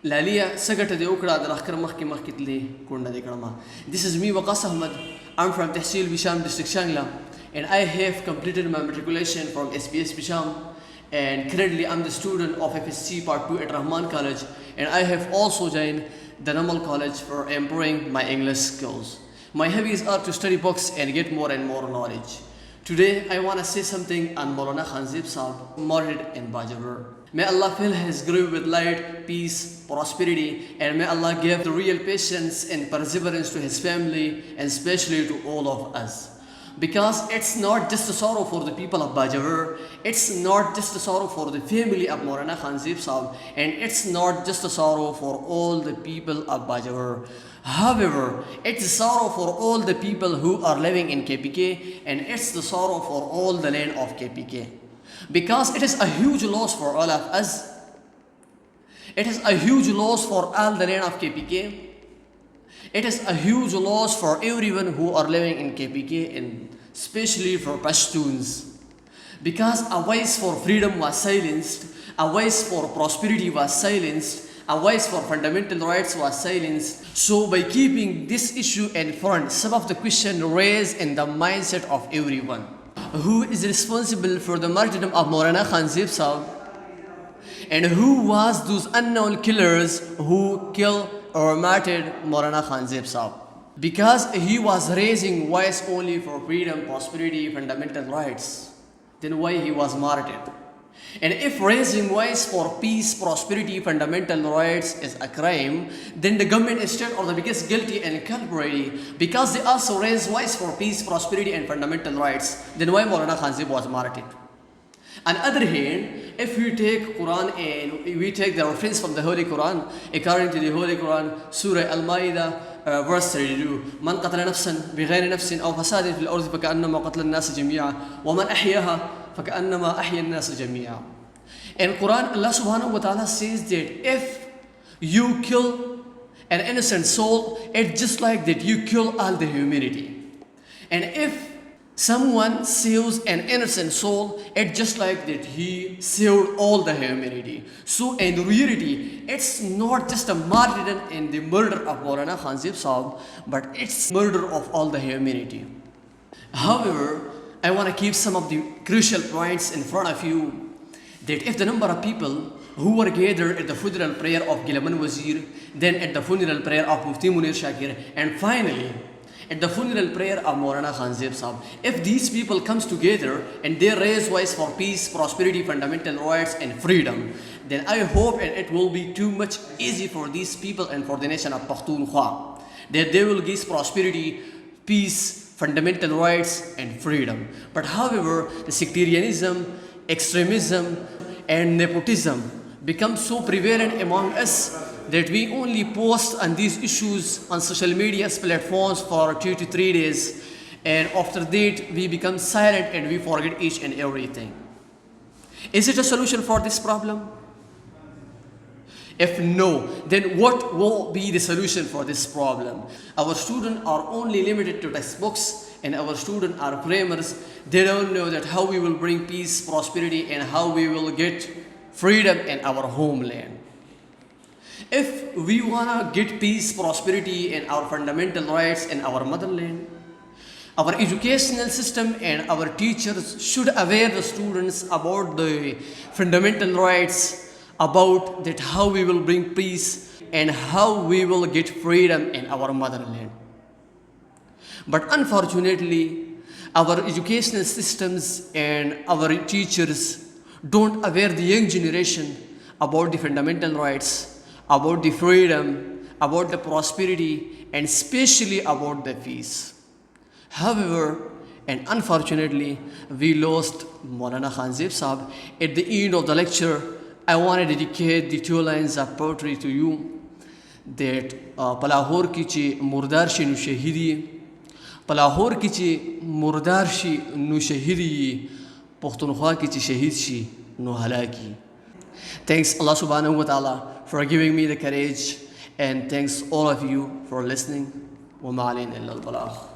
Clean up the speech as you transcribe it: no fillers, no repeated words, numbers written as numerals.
Lalia Sagata de Okra, the Lakar Makitli, Kunda de Krama. This is me, Waqas Ahmad. I'm from Tehsil Bisham district Shangla, and I have completed my matriculation from SBS Bisham. And currently I'm the student of FSC Part 2 at Rahman College, and I have also joined the NUMLIAN College for improving my English skills. My hobbies are to study books and get more and more knowledge. Today I want to say something on Molana Khanzeb Saab, martyred in Bajawar. May Allah fill his grave with light, peace, prosperity, and may Allah give the real patience and perseverance to his family and especially to all of us. Because it's not just a sorrow for the people of Bajawar, it's not just a sorrow for the family of Molana Khanzeb Saab, and it's not just a sorrow for all the people of Bajawar. However, it's a sorrow for all the people who are living in KPK, and it's the sorrow for all the land of KPK. Because it is a huge loss for all of us. It is a huge loss for all the land of KPK. It is a huge loss for everyone who are living in KPK, and especially for Pashtuns. Because a voice for freedom was silenced, a voice for prosperity was silenced, a voice for fundamental rights was silenced. So by keeping this issue in front, some of the questions raised in the mindset of everyone. Who is responsible for the martyrdom of Molana Khanzeb Saab? And who was those unknown killers who killed or martyred Molana Khanzeb Saab? Because he was raising voice only for freedom, prosperity, fundamental rights, then why he was martyred? And if raising voice for peace, prosperity, fundamental rights is a crime, then the government and state are the biggest guilty and culprit, because they also raise voice for peace, prosperity, and fundamental rights. Then why Molana Khanzeb was martyred? On the other hand, if we take Quran and we take the reference from the Holy Quran, according to the Holy Quran, Surah Al-Ma'idah, verse 32, من قتل نفسا بغير نفس أو فساد في الأرض فكأنما قتل الناس جميعا ومن أحياها فكأنما أحيا الناس جميعا. In Quran, Allah subhanahu wa ta'ala says that if you kill an innocent soul, it's just like that you kill all the humanity. And if someone saves an innocent soul, it's just like that he saved all the humanity. So in reality, it's not just a martyrdom in the murder of Molana Khanzeb Saab, but it's murder of all the humanity. However, I want to keep some of the crucial points in front of you, that if the number of people who were gathered at the funeral prayer of Gilaman Wazir, then at the funeral prayer of Mufti Munir Shakir, and finally at the funeral prayer of Molana Khanzeb Saab, if these people comes together and they raise voice for peace, prosperity, fundamental rights, and freedom, then I hope and it will be too much easy for these people and for the nation of Pakhtunkhwa, that they will give prosperity, peace, fundamental rights, and freedom. But however, the sectarianism, extremism, and nepotism become so prevalent among us that we only post on these issues on social media platforms for 2 to 3 days, and after that we become silent and we forget each and everything. Is it a solution for this problem? If no, then what will be the solution for this problem? Our students are only limited to textbooks, and our students are primers. They don't know that how we will bring peace, prosperity, and how we will get freedom in our homeland. If we want to get peace, prosperity, and our fundamental rights in our motherland, our educational system and our teachers should aware the students about the fundamental rights, about that how we will bring peace and how we will get freedom in our motherland. But unfortunately, our educational systems and our teachers don't aware the young generation about the fundamental rights, about the freedom, about the prosperity, and especially about the peace. However, and unfortunately, we lost Molana Khanzeb Saab. At the end of the lecture, I want to dedicate the 2 lines of poetry to you, that Palahor ki che murdar shi nu shahidi, Palahor ki che murdar shi nu shahidi, Pakhtunkhwa ki che shahid shi nu halaki. Thanks Allah subhanahu wa ta'ala for giving me the courage, and thanks all of you for listening. Wa ma alayna illa al-balagh.